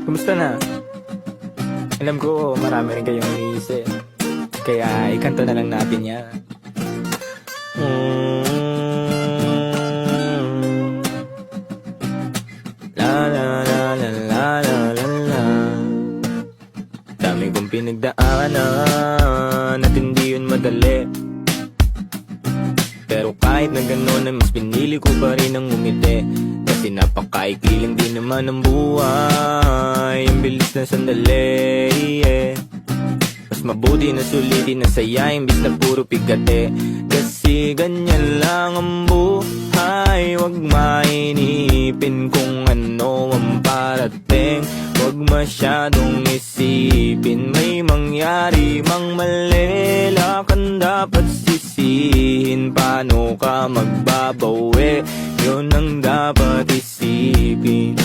Kumusta na? Alam ko marami rin kayong iniisip, kaya ikanto na lang natin yan. La la la la la la la la. Dami kong pinagdaanan at hindi yun madali, pero kahit na gano'n ay mas pinili ko pa rin ang umiti. Kasi napakaikli lang din naman ang buhay, ang bilis na sandali, yeah. Mas mabuti na sulitin na saya imbis na puro pigate. Kasi ganyan lang ang buhay, wag mainipin kung ano ang parating. Wag masyadong isipin, may mangyari mang mali, lakan dapat sisihin. Paano ka magbabawi, yun ang dapat isipin.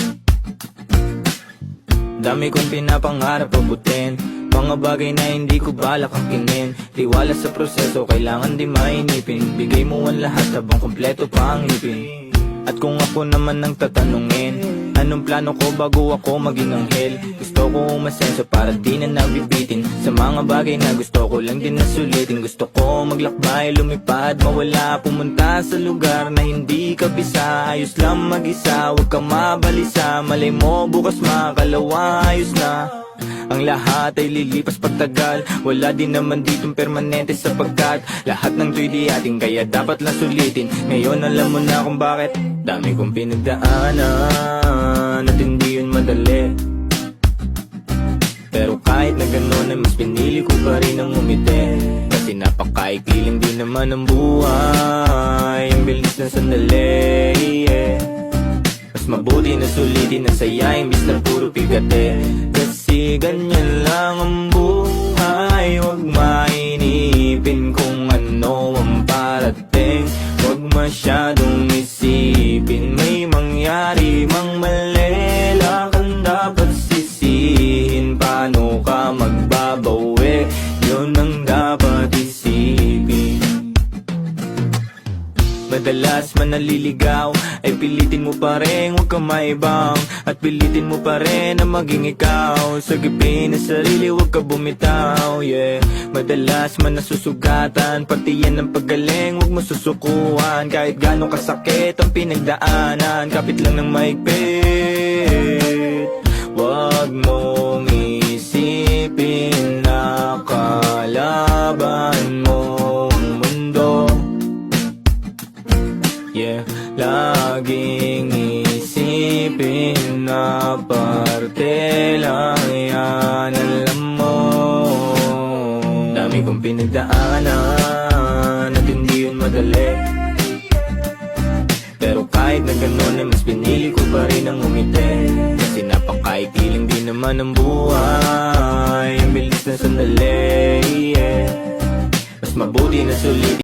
Dami kong pinapangarap abutin, mga bagay na hindi ko balak angkinin. Tiwala sa proseso, kailangan di mainipin. Bigay mo ang lahat habang kompleto pa ang ngipin. At kung ako naman ang tatanungin, anong plano ko bago ako maging anghel? Gusto ko umasenso para di na nabibitin sa mga bagay na gusto ko lang din na sulitin. Gusto ko maglakbay, lumipad, mawala, pumunta sa lugar na hindi ka bisa. Ayos lang mag-isa, huwag kang mabalisa. Malay mo bukas makalawa, ayos na. Ang lahat ay lilipas pagtagal, wala din naman ditong permanente sapagkat lahat ng to'y di ating, kaya dapat lang sulitin. Ngayon alam mo na kung bakit. Dami kong pinagdaanan at hindi yun madali, pero kahit na gano'n ay mas pinili ko pa rin ang umiti. Kasi napakaikli lang din naman ang buhay, ang bilis na sandali, yeah. Mas mabuti na sulitin ang saya imbis na puro pigate. Kasi ganyan lang ang buhay, wag mainipin kung ano ang parating. Wag masyadong isipin, may mangyari mang mali, lakan dapat sisihin. Paano ka magbabawi, yun ang dapat isipin. Madalas man naliligaw ay pilitin mo pa rin, huwag kang maibang. At pilitin mo pa rin na maging ikaw. Sagipin na sarili, huwag ka bumitaw, yeah. Madalas man nasusugatan, pati yan ang paggaling, huwag mo susukuhan. Kahit gano'ng kasakit ang pinagdaanan, kapit lang ng maigpit. Huwag mong isipin na kalaban mong mundo, yeah. Laging isipin na parte lang yan, alam mo. Dami kong pinagdaanan at hindi yun madali, pero kahit na gano'n ay mas pinili ko pa rin ang umiti. Kasi napakaikli lang din naman ang buhay, ang bilis na sandali, yeah. Mas mabuti na sulitin.